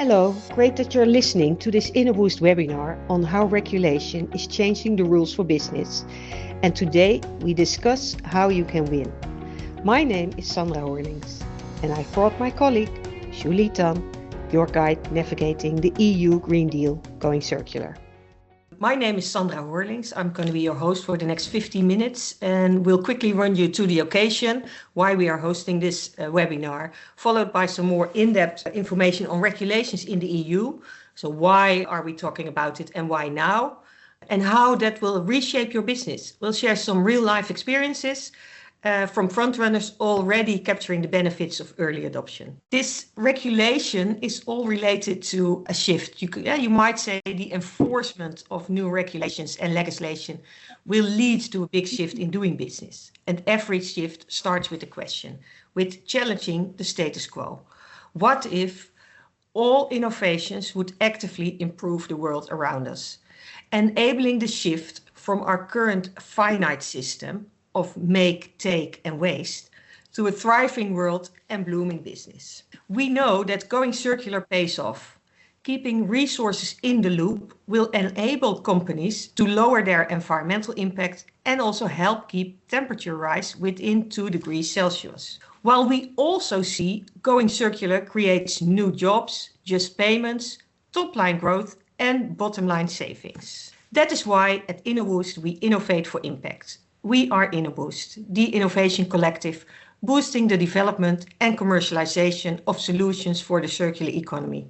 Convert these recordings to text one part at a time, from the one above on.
Hello, great that you're listening to this Innoboost webinar on how regulation is changing the rules for business. And today we discuss how you can win. My name is Sandra Horlings and I brought my colleague, Julie Tan, your guide navigating the EU Green Deal going circular. My name is Sandra Horlings. I'm going to be your host for the next 15 minutes and we'll quickly run you to the occasion, why we are hosting this webinar, followed by some more in-depth information on regulations in the EU. So why are we talking about it and why now? And how that will reshape your business. We'll share some real-life experiences from frontrunners already capturing the benefits of early adoption. This regulation is all related to a shift. You might say the enforcement of new regulations and legislation will lead to a big shift in doing business. And every shift starts with a question, with challenging the status quo. What if all innovations would actively improve the world around us, enabling the shift from our current finite system of make, take and waste to a thriving world and blooming business. We know that going circular pays off. Keeping resources in the loop will enable companies to lower their environmental impact and also help keep temperature rise within 2 degrees Celsius. While we also see going circular creates new jobs, just payments, top line growth and bottom line savings. That is why at Innoboost we innovate for impact. We are Innoboost, the innovation collective, boosting the development and commercialization of solutions for the circular economy.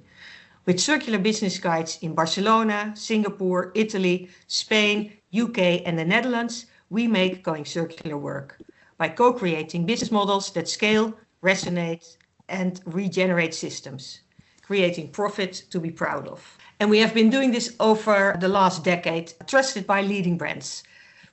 With circular business guides in Barcelona, Singapore, Italy, Spain, UK and the Netherlands, we make going circular work by co-creating business models that scale, resonate and regenerate systems, creating profit to be proud of. And we have been doing this over the last decade, trusted by leading brands.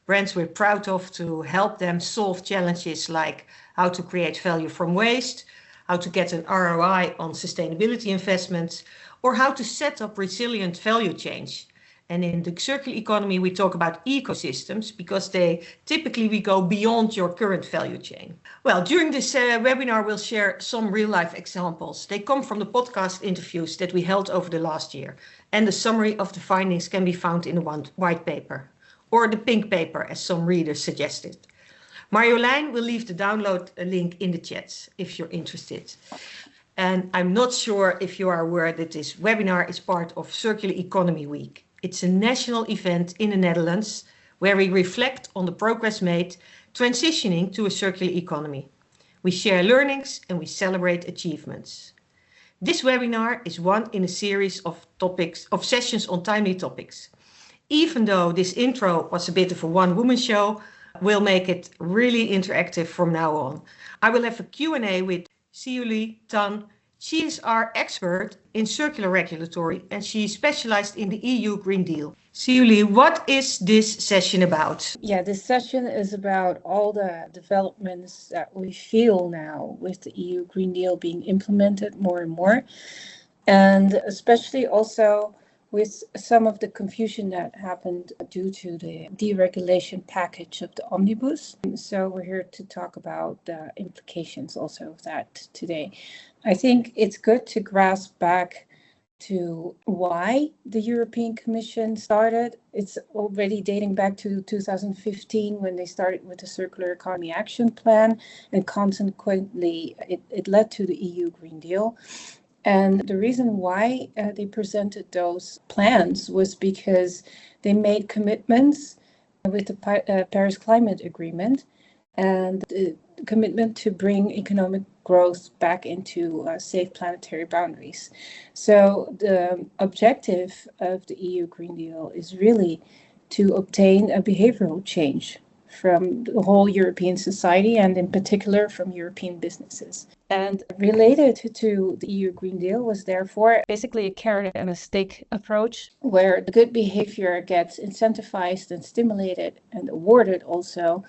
Brands we're proud of to help them solve challenges like how to create value from waste, how to get an ROI on sustainability investments, or how to set up resilient value chains. And in the circular economy, we talk about ecosystems because we go beyond your current value chain. Well, during this webinar, we'll share some real life examples. They come from the podcast interviews that we held over the last year. And the summary of the findings can be found in the white paper, or the pink paper, as some readers suggested. Marjolein will leave the download link in the chat if you're interested. And I'm not sure if you are aware that this webinar is part of Circular Economy Week. It's a national event in the Netherlands where we reflect on the progress made transitioning to a circular economy. We share learnings and we celebrate achievements. This webinar is one in a series of sessions on timely topics. Even though this intro was a bit of a one-woman show, we'll make it really interactive from now on. I will have a Q&A with Julie Tan. She is our expert in circular regulatory and she specialized in the EU Green Deal. Julie, what is this session about? Yeah, this session is about all the developments that we feel now with the EU Green Deal being implemented more and more, and especially also with some of the confusion that happened due to the deregulation package of the Omnibus. So we're here to talk about the implications also of that today. I think it's good to grasp back to why the European Commission started. It's already dating back to 2015 when they started with the Circular Economy Action Plan, and consequently it led to the EU Green Deal. And the reason why they presented those plans was because they made commitments with the Paris Climate Agreement and the commitment to bring economic growth back into safe planetary boundaries. So the objective of the EU Green Deal is really to obtain a behavioral change from the whole European society and in particular from European businesses. And related to the EU Green Deal was therefore basically a carrot and a stick approach where the good behavior gets incentivized and stimulated and awarded also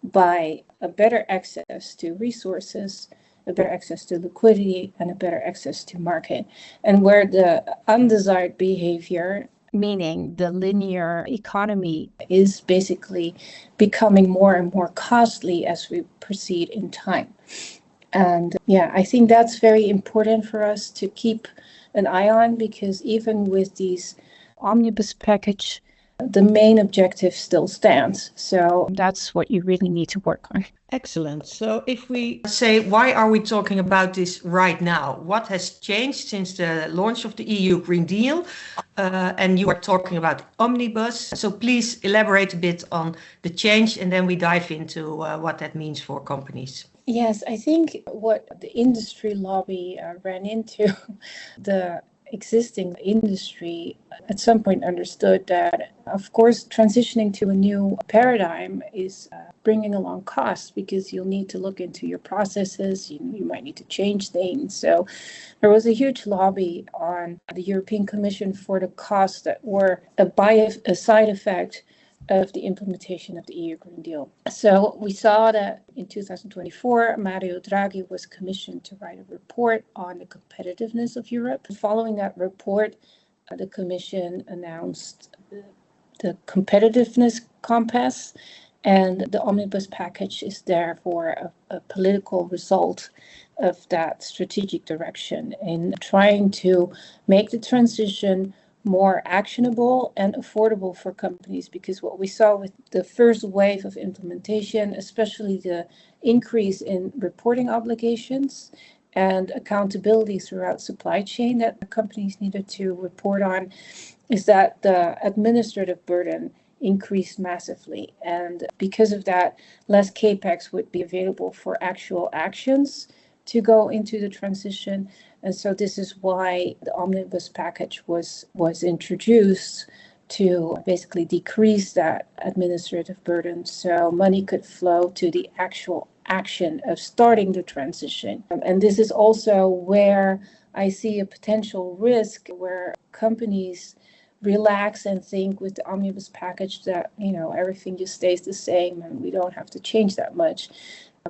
by a better access to resources, a better access to liquidity and a better access to market. And where the undesired behavior, meaning the linear economy, is basically becoming more and more costly as we proceed in time. And yeah, I think that's very important for us to keep an eye on, because even with these omnibus package, the main objective still stands. So that's what you really need to work on. Excellent. So if we say, why are we talking about this right now? What has changed since the launch of the EU Green Deal? And you are talking about omnibus. So please elaborate a bit on the change, and then we dive into what that means for companies. Yes, I think what the industry lobby ran into, the existing industry at some point understood that, of course, transitioning to a new paradigm is bringing along costs, because you'll need to look into your processes, you might need to change things. So there was a huge lobby on the European Commission for the costs that were a side effect of the implementation of the EU Green Deal. So we saw that in 2024, Mario Draghi was commissioned to write a report on the competitiveness of Europe. Following that report, the Commission announced the competitiveness compass, and the omnibus package is therefore a political result of that strategic direction in trying to make the transition more actionable and affordable for companies. Because what we saw with the first wave of implementation, especially the increase in reporting obligations and accountability throughout supply chain that the companies needed to report on, is that the administrative burden increased massively. And because of that, less capex would be available for actual actions to go into the transition. And so this is why the omnibus package was introduced, to basically decrease that administrative burden so money could flow to the actual action of starting the transition. And this is also where I see a potential risk, where companies relax and think with the omnibus package that, everything just stays the same and we don't have to change that much.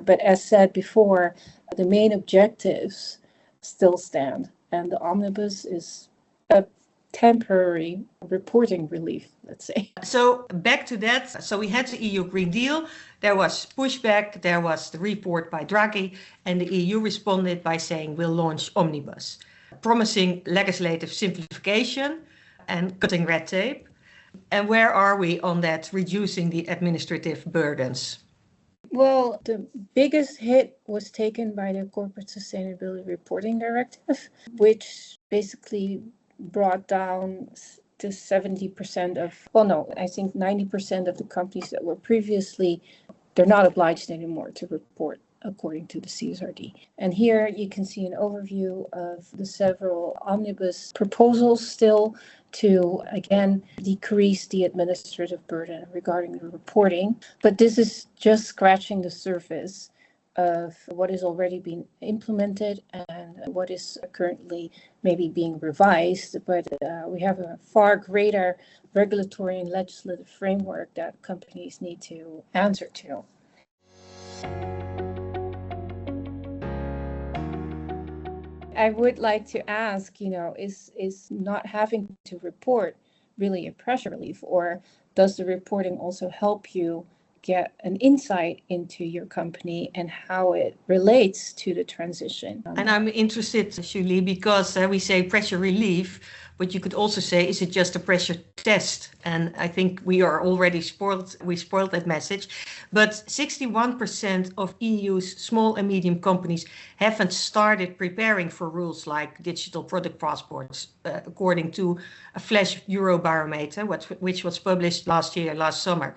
But as said before, the main objectives still stand, and the omnibus is a temporary reporting relief, let's say. So back to that. So we had the EU Green Deal, there was pushback, there was the report by Draghi, and the EU responded by saying we'll launch omnibus, promising legislative simplification and cutting red tape. And where are we on that, reducing the administrative burdens? Well, the biggest hit was taken by the Corporate Sustainability Reporting Directive, which basically brought down to 70% of, I think 90% of the companies that were previously, they're not obliged anymore to report according to the CSRD. And here you can see an overview of the several omnibus proposals still to, again, decrease the administrative burden regarding the reporting. But this is just scratching the surface of what is already being implemented and what is currently maybe being revised. But we have a far greater regulatory and legislative framework that companies need to answer to. I would like to ask, is not having to report really a pressure relief, or does the reporting also help you get an insight into your company and how it relates to the transition? And I'm interested, Julie, because we say pressure relief, but you could also say, is it just a pressure test? And I think we are already spoiled. We spoiled that message. But 61% of EU's small and medium companies haven't started preparing for rules like digital product passports, according to a flash Eurobarometer, which was published last summer.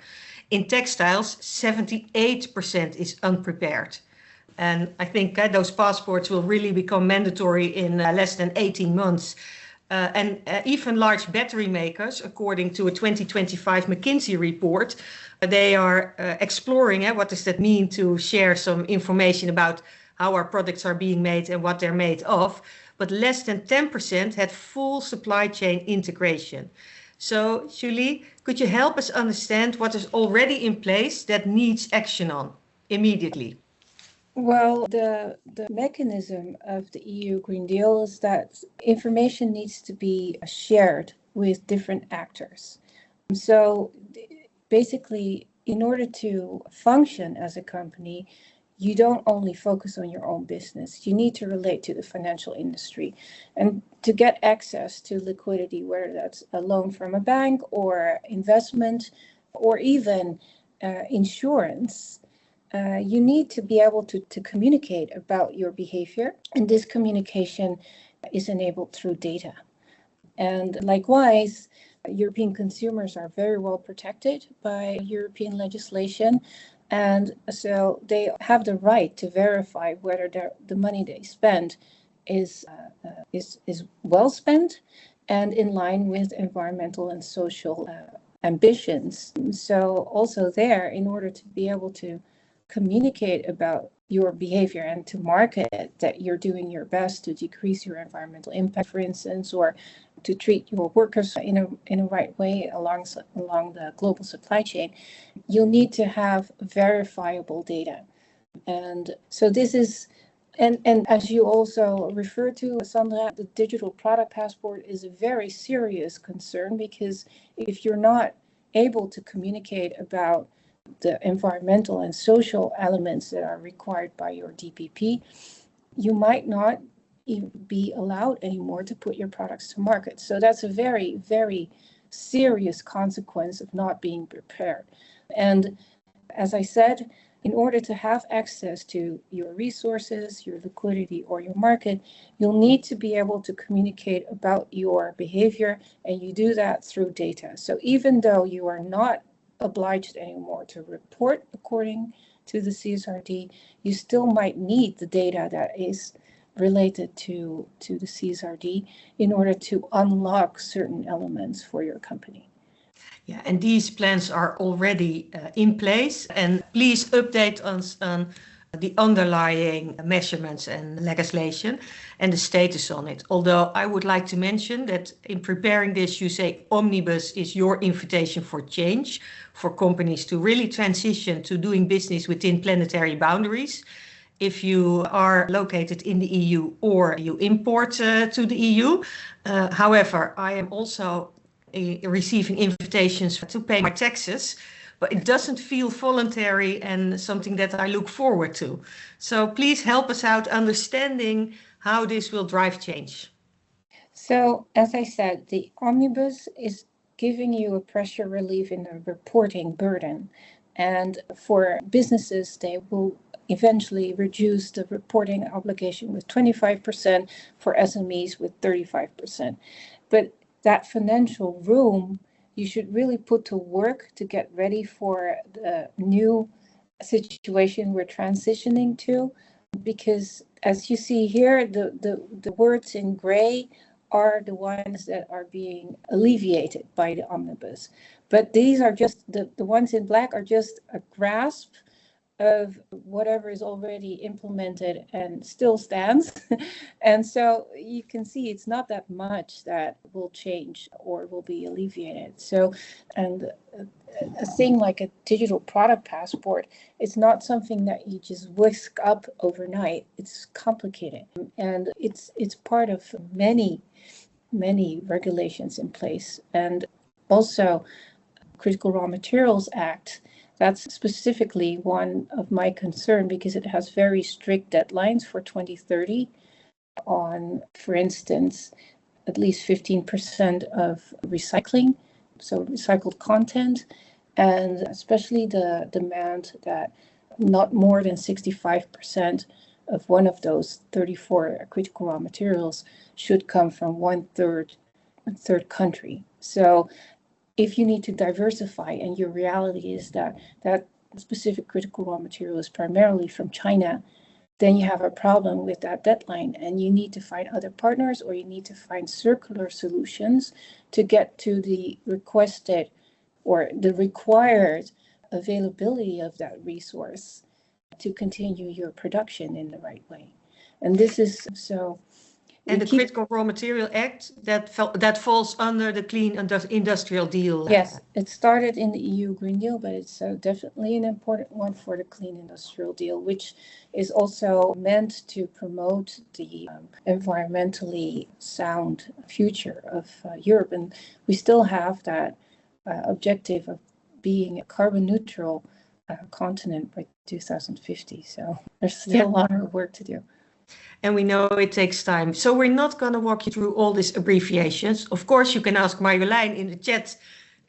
In textiles, 78% is unprepared. And I think those passports will really become mandatory in less than 18 months. And even large battery makers, according to a 2025 McKinsey report, they are exploring what does that mean to share some information about how our products are being made and what they're made of. But less than 10% had full supply chain integration. So, Julie, could you help us understand what is already in place that needs action on immediately? Well, the mechanism of the EU Green Deal is that information needs to be shared with different actors. So basically, in order to function as a company, you don't only focus on your own business. You need to relate to the financial industry. And to get access to liquidity, whether that's a loan from a bank or investment or even insurance, you need to be able to communicate about your behavior. And this communication is enabled through data. And likewise, European consumers are very well protected by European legislation. And so they have the right to verify whether the money they spend is well spent and in line with environmental and social ambitions. So also there, in order to be able to communicate about your behavior and to market that you're doing your best to decrease your environmental impact, for instance, or to treat your workers in a right way along the global supply chain, you'll need to have verifiable data. And so this is, and as you also referred to, Sandra, the digital product passport is a very serious concern, because if you're not able to communicate about the environmental and social elements that are required by your DPP, you might not be allowed anymore to put your products to market. So that's a very, very serious consequence of not being prepared. And as I said, in order to have access to your resources, your liquidity, or your market, you'll need to be able to communicate about your behavior, and you do that through data. So even though you are not obliged anymore to report according to the CSRD, you still might need the data that is related to the CSRD in order to unlock certain elements for your company. Yeah, and these plans are already in place. And please update us on the underlying measurements and legislation and the status on it. Although I would like to mention that in preparing this, you say Omnibus is your invitation for change, for companies to really transition to doing business within planetary boundaries. If you are located in the EU or you import to the EU. However, I am also receiving invitations to pay my taxes, but it doesn't feel voluntary and something that I look forward to. So please help us out understanding how this will drive change. So, as I said, the Omnibus is giving you a pressure relief in the reporting burden. And for businesses, they will eventually reduce the reporting obligation with 25%, for SMEs with 35%. But that financial room, you should really put to work to get ready for the new situation we're transitioning to. Because as you see here, the words in gray are the ones that are being alleviated by the Omnibus. But these are just, the ones in black are just a grasp of whatever is already implemented and still stands. And so you can see it's not that much that will change or will be alleviated. So, and a thing like a digital product passport, it's not something that you just whisk up overnight. It's complicated. And it's part of many regulations in place. And also Critical Raw Materials Act, that's specifically one of my concern, because it has very strict deadlines for 2030 on, for instance, at least 15% of recycling, so recycled content, and especially the demand that not more than 65% of one of those 34 critical raw materials should come from a third country. So if you need to diversify and your reality is that specific critical raw material is primarily from China, then you have a problem with that deadline, and you need to find other partners, or you need to find circular solutions to get to the requested or the required availability of that resource to continue your production in the right way. And this is so. And the Critical Raw Material Act, that falls under the Clean Industrial Deal. Yes, it started in the EU Green Deal, but it's definitely an important one for the Clean Industrial Deal, which is also meant to promote the environmentally sound future of Europe. And we still have that objective of being carbon neutral continent by 2050. So there's still a lot of work to do. And we know it takes time. So we're not going to walk you through all these abbreviations. Of course, you can ask Marjolein in the chat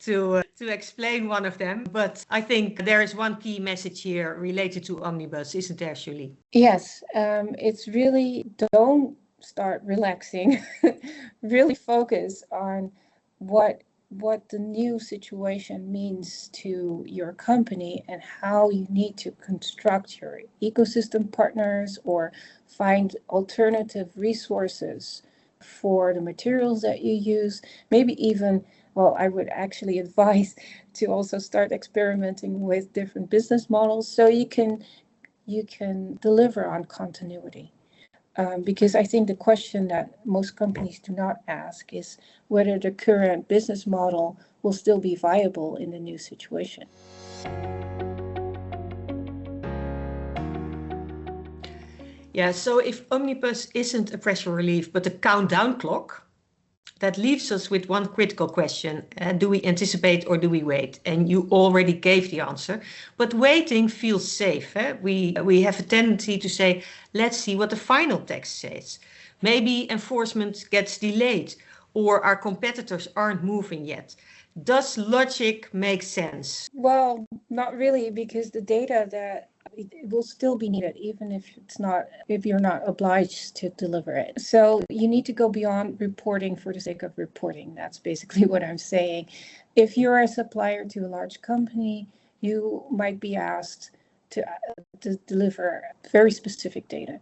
to explain one of them. But I think there is one key message here related to Omnibus, isn't there, Julie? Yes, it's really don't start relaxing. Really focus on what the new situation means to your company and how you need to construct your ecosystem partners or find alternative resources for the materials that you use. Maybe even, well, I would actually advise to also start experimenting with different business models so you can deliver on continuity. Because I think the question that most companies do not ask is whether the current business model will still be viable in the new situation. Yeah, so if Omnibus isn't a pressure relief, but a countdown clock, that leaves us with one critical question. Do we anticipate or do we wait? And you already gave the answer, but waiting feels safe. We have a tendency to say, let's see what the final text says. Maybe enforcement gets delayed or our competitors aren't moving yet. Does logic make sense? Well, not really, because the data that it will still be needed, even if you're not obliged to deliver it. So you need to go beyond reporting for the sake of reporting. That's basically what I'm saying. If you're a supplier to a large company, you might be asked to deliver very specific data.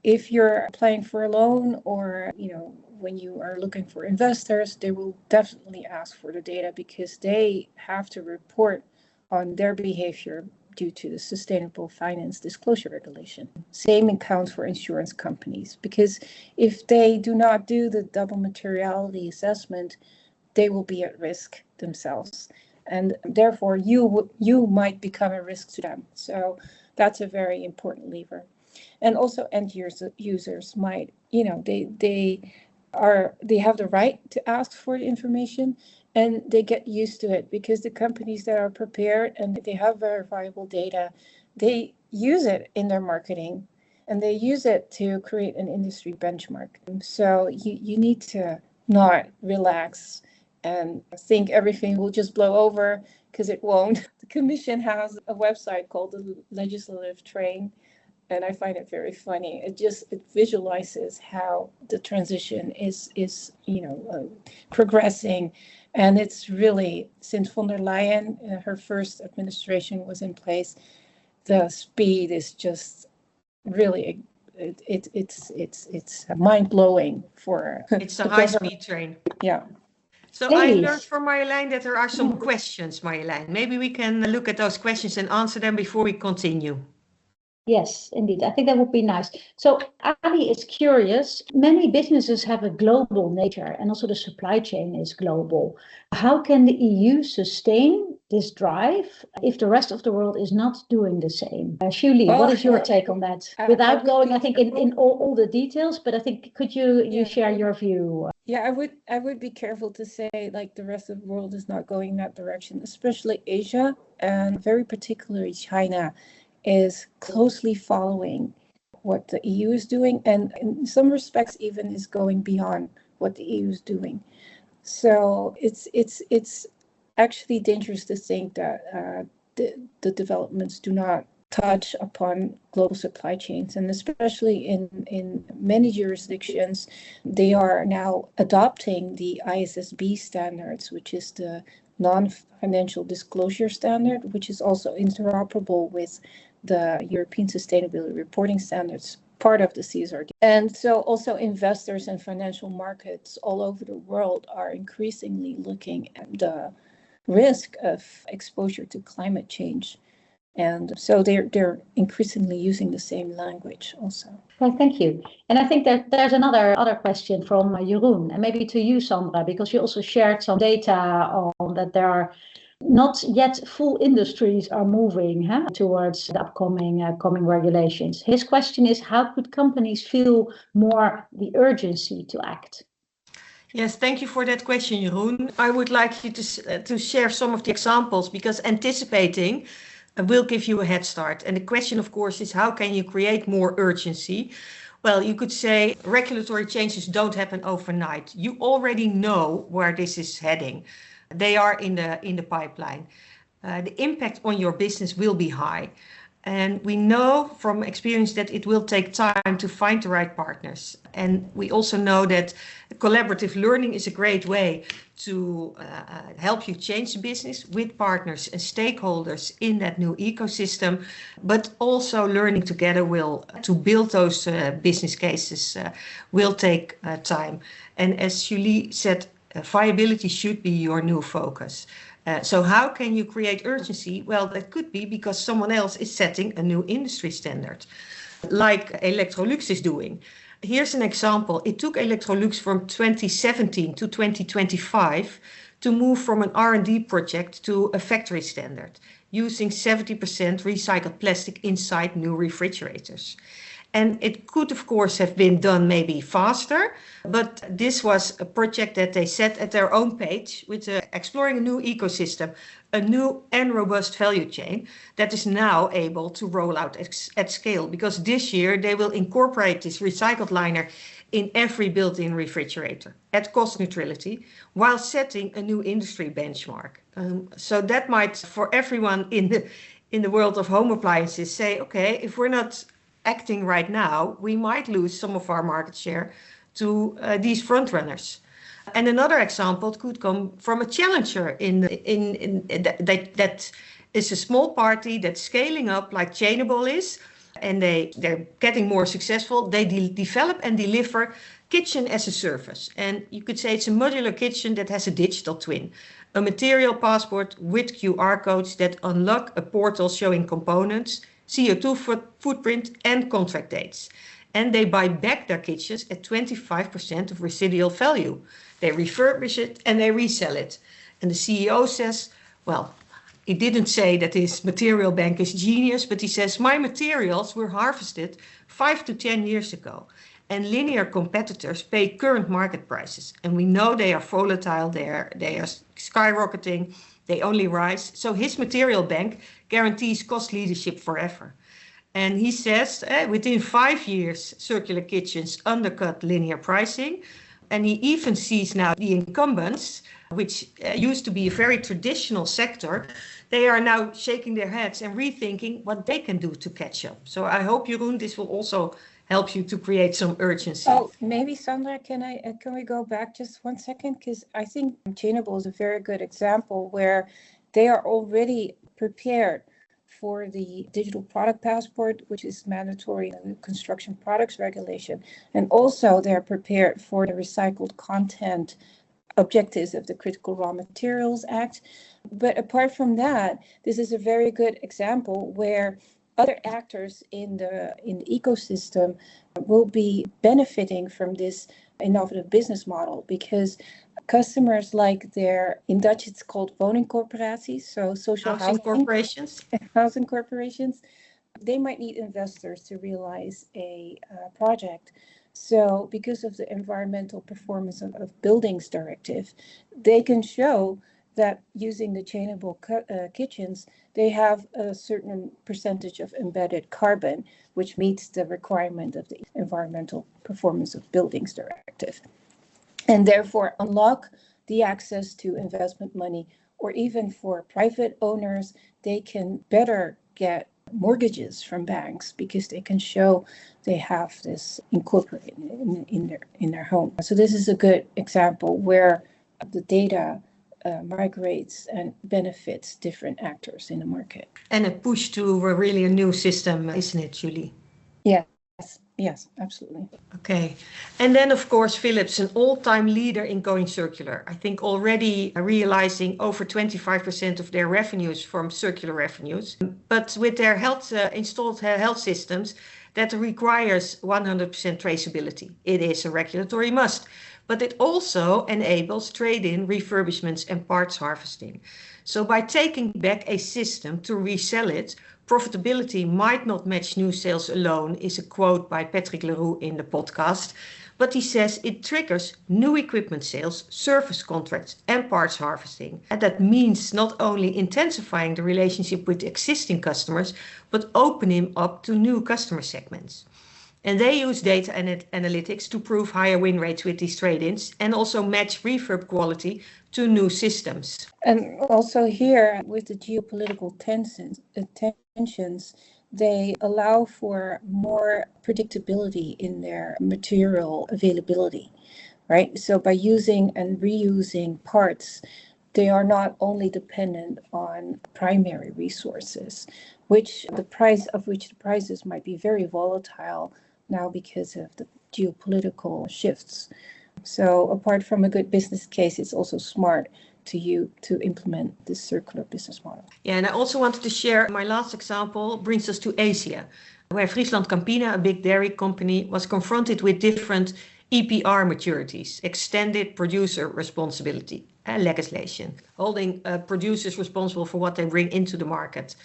If you're applying for a loan or, when you are looking for investors, they will definitely ask for the data because they have to report on their behavior due to the Sustainable Finance Disclosure Regulation. Same accounts for insurance companies, because if they do not do the double materiality assessment, they will be at risk themselves. And therefore, you might become a risk to them. So that's a very important lever. And also end users might, they have the right to ask for the information, and they get used to it because the companies that are prepared and they have verifiable data, they use it in their marketing and they use it to create an industry benchmark. So you need to not relax and think everything will just blow over, because it won't. The Commission has a website called the Legislative Train, and I find it very funny. It visualizes how the transition is progressing. And it's really, since von der Leyen, her first administration was in place, the speed is just really, it's mind-blowing for... It's a high-speed train. Yeah. So I learned from Marjolein that there are some questions, Marjolein. Maybe we can look at those questions and answer them before we continue. Yes, indeed. I think that would be nice. So Ali is curious. Many businesses have a global nature, and also the supply chain is global. How can the EU sustain this drive if the rest of the world is not doing the same? Julie, what is your take on that? Without going, I think, in all the details, but I think, could you share your view? Yeah, I would be careful to say like the rest of the world is not going that direction, especially Asia, and very particularly China is closely following what the EU is doing, and in some respects even is going beyond what the EU is doing. So it's actually dangerous to think that the developments do not touch upon global supply chains, and especially in many jurisdictions, they are now adopting the ISSB standards, which is the non-financial disclosure standard, which is also interoperable with the European Sustainability Reporting Standards, part of the CSRD. And so also investors and financial markets all over the world are increasingly looking at the risk of exposure to climate change. And so they're increasingly using the same language also. Well, thank you. And I think that there's other question from Jeroen, and maybe to you, Sandra, because you also shared some data on that there are not yet full industries are moving towards the upcoming coming regulations. His question is, how could companies feel more the urgency to act? Yes, thank you for that question, Jeroen. I would like you to share some of the examples, because anticipating will give you a head start. And the question, of course, is how can you create more urgency? Well, you could say regulatory changes don't happen overnight. You already know where this is heading. They are in the pipeline. The impact on your business will be high. And we know from experience that it will take time to find the right partners. And we also know that collaborative learning is a great way to help you change the business with partners and stakeholders in that new ecosystem. But also learning together to build those business cases will take time. And as Julie said, viability should be your new focus. So how can you create urgency? Well, that could be because someone else is setting a new industry standard, like Electrolux is doing. Here's an example. It took Electrolux from 2017 to 2025 to move from an R&D project to a factory standard, using 70% recycled plastic inside new refrigerators. And it could, of course, have been done maybe faster, but this was a project that they set at their own page with exploring a new ecosystem, a new and robust value chain that is now able to roll out at scale, because this year they will incorporate this recycled liner in every built-in refrigerator at cost neutrality while setting a new industry benchmark. So that might, for everyone in the world of home appliances, say, okay, if we're not acting right now, we might lose some of our market share to these front runners. And another example could come from a challenger that is a small party that's scaling up like Chainable is, and they're getting more successful. They develop and deliver kitchen as a service. And you could say it's a modular kitchen that has a digital twin, a material passport with QR codes that unlock a portal showing components, CO2 footprint and contract dates. And they buy back their kitchens at 25% of residual value. They refurbish it and they resell it. And the CEO says, well, he didn't say that his material bank is genius, but he says, my materials were harvested 5 to 10 years ago. And linear competitors pay current market prices. And we know they are volatile, they are skyrocketing, they only rise. So his material bank guarantees cost leadership forever. And he says within 5 years, circular kitchens undercut linear pricing. And he even sees now the incumbents, which used to be a very traditional sector, they are now shaking their heads and rethinking what they can do to catch up. So I hope, Jeroen, this will also help you to create some urgency. Oh, maybe Sandra, can we go back just 1 second? Because I think Chainable is a very good example where they are already prepared for the digital product passport, which is mandatory in the construction products regulation. And also they're prepared for the recycled content objectives of the Critical Raw Materials Act. But apart from that, this is a very good example where other actors in the ecosystem will be benefiting from this innovative business model, because customers like in Dutch it's called woningcorporaties, so social housing corporations, housing corporations, they might need investors to realize a project. So because of the environmental performance of buildings directive, they can show that using the Chainable kitchens, they have a certain percentage of embedded carbon, which meets the requirement of the environmental performance of buildings directive. And therefore unlock the access to investment money, or even for private owners, they can better get mortgages from banks because they can show they have this incorporated in their home. So this is a good example where the data migrates and benefits different actors in the market. And a push to really a new system, isn't it, Julie? Yes, absolutely. Okay. And then, of course, Philips, an all-time leader in going circular. I think already realizing over 25% of their revenues from circular revenues. But with their installed health systems, that requires 100% traceability. It is a regulatory must. But it also enables trade-in, refurbishments and parts harvesting. So by taking back a system to resell it, profitability might not match new sales alone, is a quote by Patrick Leroux in the podcast. But he says it triggers new equipment sales, service contracts and parts harvesting. And that means not only intensifying the relationship with existing customers, but opening up to new customer segments. And they use data analytics to prove higher win rates with these trade-ins and also match refurb quality to new systems. And also here, with the geopolitical tensions, they allow for more predictability in their material availability, right? So by using and reusing parts, they are not only dependent on primary resources, which the prices might be very volatile now because of the geopolitical shifts. So apart from a good business case, it's also smart to implement this circular business model. Yeah, and I also wanted to share my last example brings us to Asia, where Friesland Campina, a big dairy company, was confronted with different EPR maturities, extended producer responsibility legislation, holding producers responsible for what they bring into the market.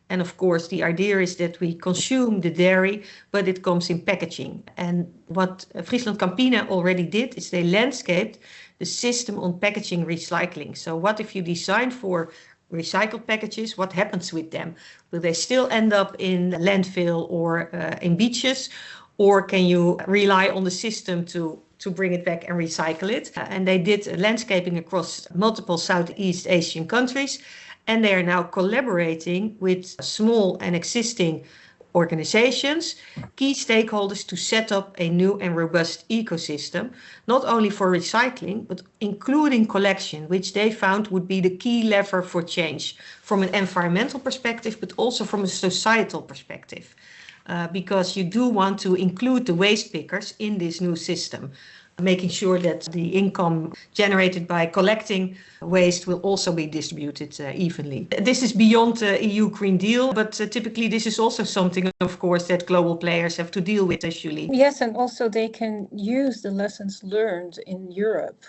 And of course, the idea is that we consume the dairy, but it comes in packaging. And what Friesland Campina already did is they landscaped the system on packaging recycling. So what if you design for recycled packages, what happens with them? Will they still end up in landfill or in beaches? Or can you rely on the system to bring it back and recycle it? And they did landscaping across multiple Southeast Asian countries. And they are now collaborating with small and existing organizations, key stakeholders, to set up a new and robust ecosystem, not only for recycling, but including collection, which they found would be the key lever for change from an environmental perspective, but also from a societal perspective. Because you do want to include the waste pickers in this new system, making sure that the income generated by collecting waste will also be distributed evenly. This is beyond the EU Green Deal, but typically this is also something, of course, that global players have to deal with, Julie. Yes, and also they can use the lessons learned in Europe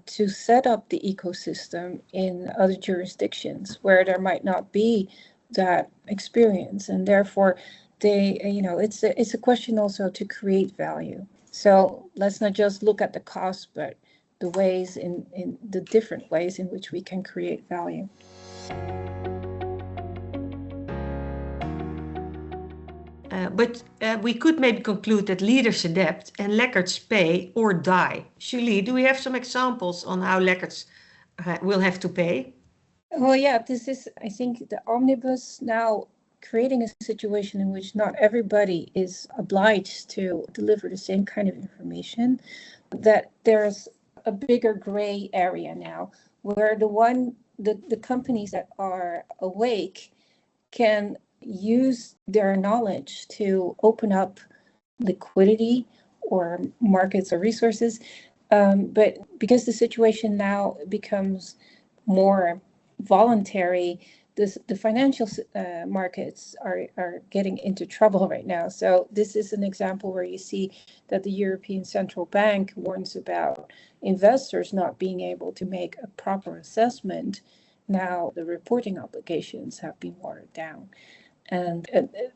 to set up the ecosystem in other jurisdictions where there might not be that experience, and therefore it's a question also to create value. So let's not just look at the cost, but the ways in the different ways in which we can create value. But we could maybe conclude that leaders adapt and laggards pay or die. Julie, do we have some examples on how laggards will have to pay? Well, yeah, this is, I think, the omnibus now creating a situation in which not everybody is obliged to deliver the same kind of information, that there's a bigger gray area now where the companies that are awake can use their knowledge to open up liquidity or markets or resources. But because the situation now becomes more voluntary, the financial markets are getting into trouble right now. So this is an example where you see that the European Central Bank warns about investors not being able to make a proper assessment. Now the reporting obligations have been watered down. And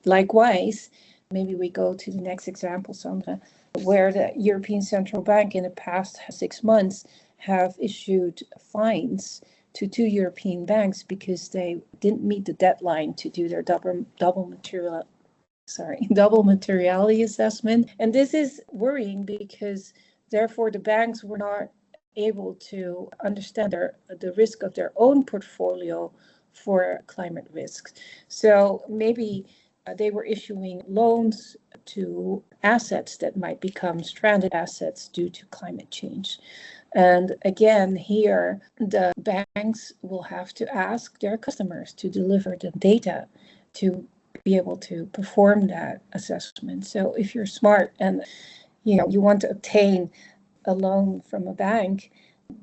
likewise, maybe we go to the next example, Sandra, where the European Central Bank in the past 6 months have issued fines to 2 European banks because they didn't meet the deadline to do their double materiality assessment. And this is worrying because therefore the banks were not able to understand the risk of their own portfolio for climate risks. So maybe they were issuing loans to assets that might become stranded assets due to climate change. And again, here, the banks will have to ask their customers to deliver the data to be able to perform that assessment. So if you're smart and you want to obtain a loan from a bank,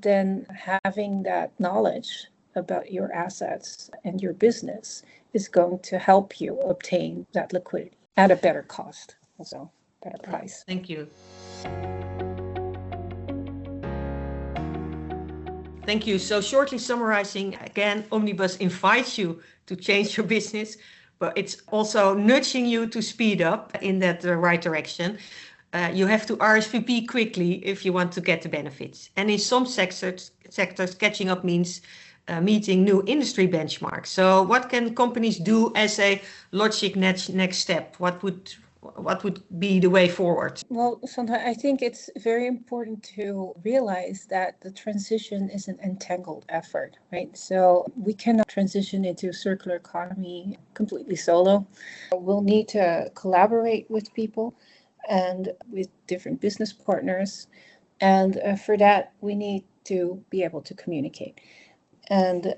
then having that knowledge about your assets and your business is going to help you obtain that liquidity at a better cost, also better price. Thank you. Thank you. So shortly summarizing, again, Omnibus invites you to change your business, but it's also nudging you to speed up in that right direction. you have to RSVP quickly if you want to get the benefits. And in some sectors catching up means meeting new industry benchmarks. So what can companies do as a logic next step? What would be the way forward? Well, Sandra, I think it's very important to realize that the transition is an entangled effort, right? So we cannot transition into a circular economy completely solo. We'll need to collaborate with people and with different business partners. And for that, we need to be able to communicate. And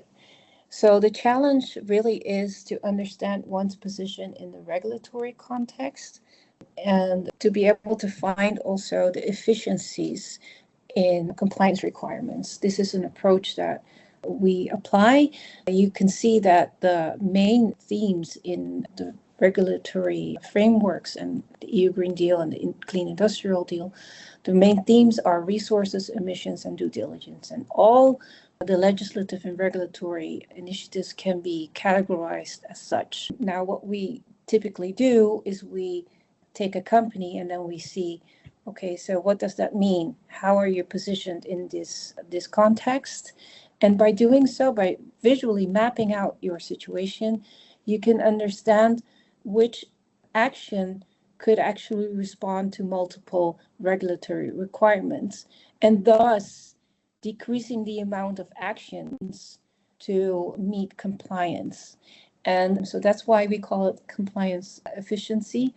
so the challenge really is to understand one's position in the regulatory context and to be able to find also the efficiencies in compliance requirements. This is an approach that we apply. You can see that the main themes in the regulatory frameworks and the EU Green Deal and the Clean Industrial Deal, the main themes are resources, emissions, and due diligence. And all the legislative and regulatory initiatives can be categorized as such. Now, what we typically do is we take a company and then we see, okay, so what does that mean? How are you positioned in this context? And by doing so, by visually mapping out your situation, you can understand which action could actually respond to multiple regulatory requirements, and thus decreasing the amount of actions to meet compliance. And so that's why we call it compliance efficiency,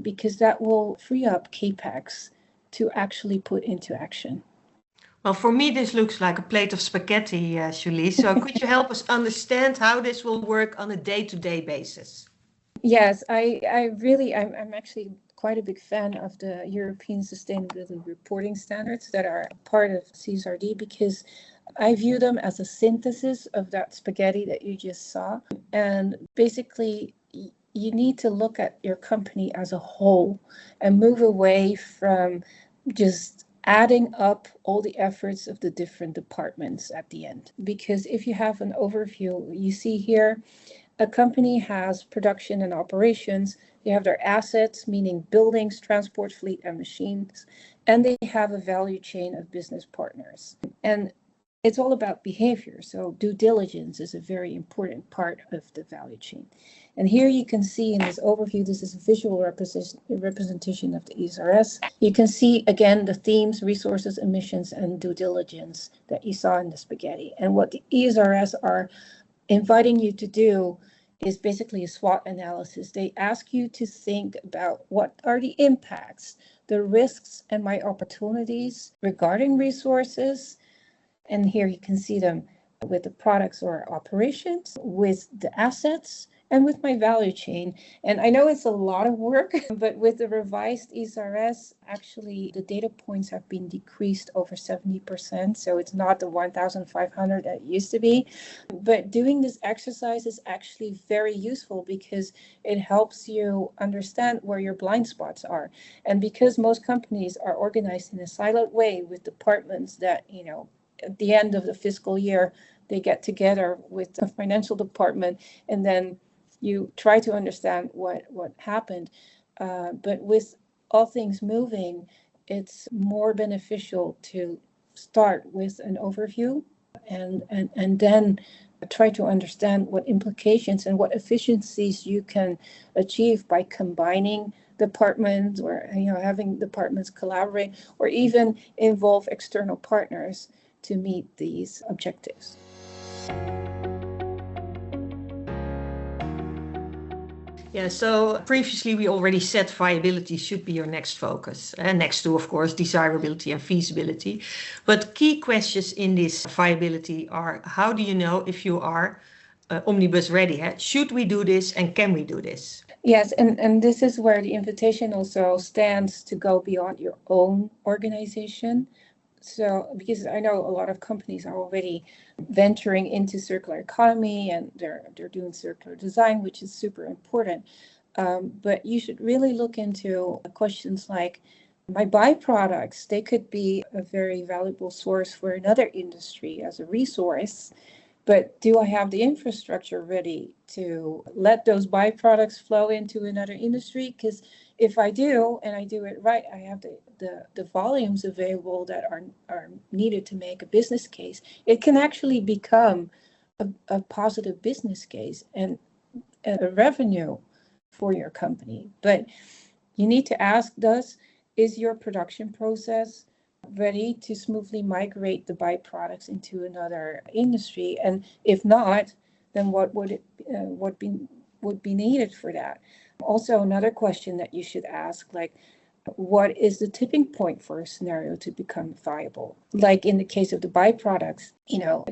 because that will free up CAPEX to actually put into action. Well, for me, this looks like a plate of spaghetti, Julie. So could you help us understand how this will work on a day-to-day basis? Yes, I'm actually quite a big fan of the European Sustainability Reporting Standards that are part of CSRD, because I view them as a synthesis of that spaghetti that you just saw. And basically, you need to look at your company as a whole and move away from just adding up all the efforts of the different departments at the end. Because if you have an overview, you see here, a company has production and operations. They have their assets, meaning buildings, transport fleet, and machines, and they have a value chain of business partners. And it's all about behavior. So due diligence is a very important part of the value chain. And here you can see in this overview, this is a visual representation of the ESRS. You can see, again, the themes, resources, emissions, and due diligence that you saw in the spaghetti. And what the ESRS are inviting you to do is basically a SWOT analysis. They ask you to think about what are the impacts, the risks, and my opportunities regarding resources. And here you can see them with the products or operations, with the assets, and with my value chain. And I know it's a lot of work, but with the revised ESRS, actually the data points have been decreased over 70%. So it's not the 1,500 that it used to be. But doing this exercise is actually very useful because it helps you understand where your blind spots are. And because most companies are organized in a siloed way with departments that, at the end of the fiscal year, they get together with the financial department and then you try to understand what happened. But with all things moving, it's more beneficial to start with an overview and then try to understand what implications and what efficiencies you can achieve by combining departments or having departments collaborate or even involve external partners to meet these objectives. Yeah, so previously we already said viability should be your next focus, and next to, of course, desirability and feasibility. But key questions in this viability are, how do you know if you are omnibus ready? Should we do this and can we do this? Yes, and this is where the invitation also stands to go beyond your own organization. So, because I know a lot of companies are already venturing into circular economy and they're doing circular design, which is super important. But you should really look into questions like my byproducts. They could be a very valuable source for another industry as a resource. But do I have the infrastructure ready to let those byproducts flow into another industry? Because if I do, and I do it right, I have the volumes available that are needed to make a business case. It can actually become a positive business case and a revenue for your company. But you need to ask, is your production process ready to smoothly migrate the byproducts into another industry? And if not, then what would be needed for that? Also, another question that you should ask, like, what is the tipping point for a scenario to become viable? Like in the case of the byproducts,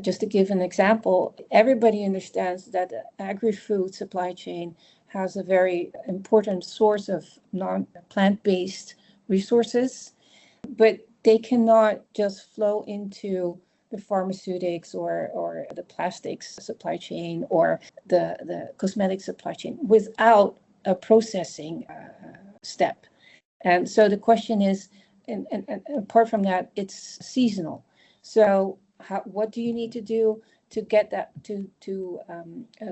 just to give an example, everybody understands that the agri-food supply chain has a very important source of non-plant-based resources, but they cannot just flow into the pharmaceutics or the plastics supply chain or the cosmetic supply chain without a processing step. And so the question is, and apart from that, it's seasonal. So what do you need to do to get that to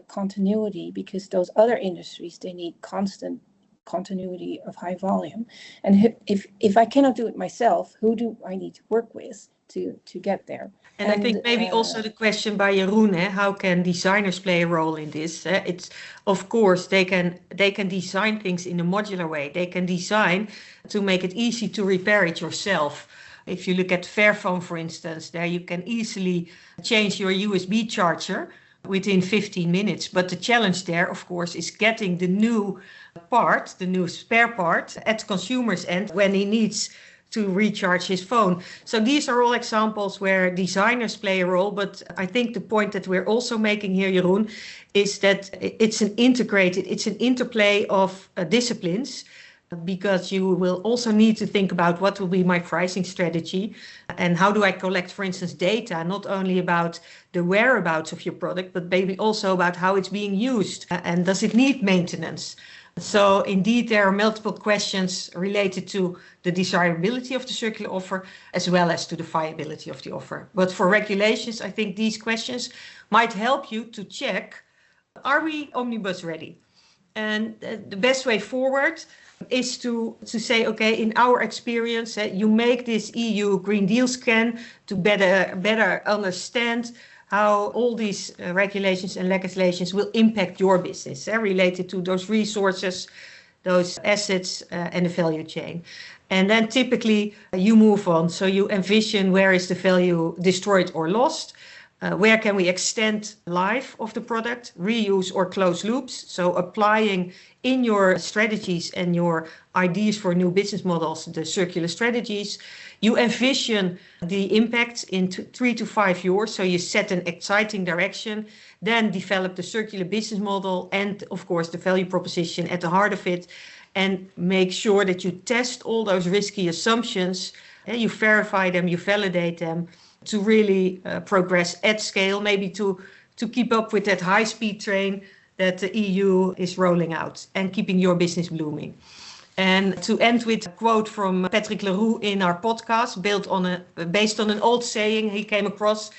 continuity? Because those other industries, they need constant continuity of high volume. And if I cannot do it myself, who do I need to work with to get there? And I think maybe also the question by Jeroen, how can designers play a role in this? It's, of course, they can design things in a modular way. They can design to make it easy to repair it yourself. If you look at Fairphone, for instance, there you can easily change your USB charger within 15 minutes. But the challenge there, of course, is getting the new part, the new spare part at the consumer's end when he needs to recharge his phone. So these are all examples where designers play a role. But I think the point that we're also making here, Jeroen, is that it's an interplay of disciplines, because you will also need to think about what will be my pricing strategy and how do I collect, for instance, data, not only about the whereabouts of your product, but maybe also about how it's being used and does it need maintenance. So indeed, there are multiple questions related to the desirability of the circular offer as well as to the viability of the offer. But for regulations, I think these questions might help you to check, are we omnibus ready? And the best way forward is to say, okay, in our experience, you make this EU Green Deal scan to better understand how all these regulations and legislations will impact your business related to those resources, those assets and the value chain. And then typically you move on. So you envision where is the value destroyed or lost? Where can we extend life of the product, reuse or close loops? So applying in your strategies and your ideas for new business models, the circular strategies. You envision the impact in 3 to 5 years. So you set an exciting direction, then develop the circular business model and of course the value proposition at the heart of it, and make sure that you test all those risky assumptions, you verify them, you validate them, to really progress at scale, maybe to keep up with that high-speed train that the EU is rolling out and keeping your business blooming. And to end with a quote from Patrick Leroux in our podcast, based on an old saying he came across,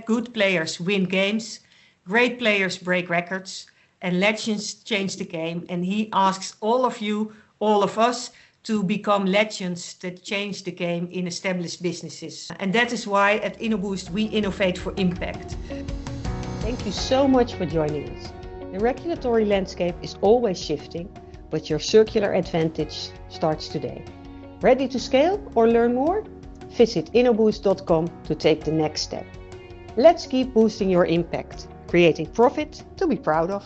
good players win games, great players break records, and legends change the game. And he asks all of you, all of us, to become legends that change the game in established businesses. And that is why at Innoboost we innovate for impact. Thank you so much for joining us. The regulatory landscape is always shifting, but your circular advantage starts today. Ready to scale or learn more? Visit innoboost.com to take the next step. Let's keep boosting your impact, creating profit to be proud of.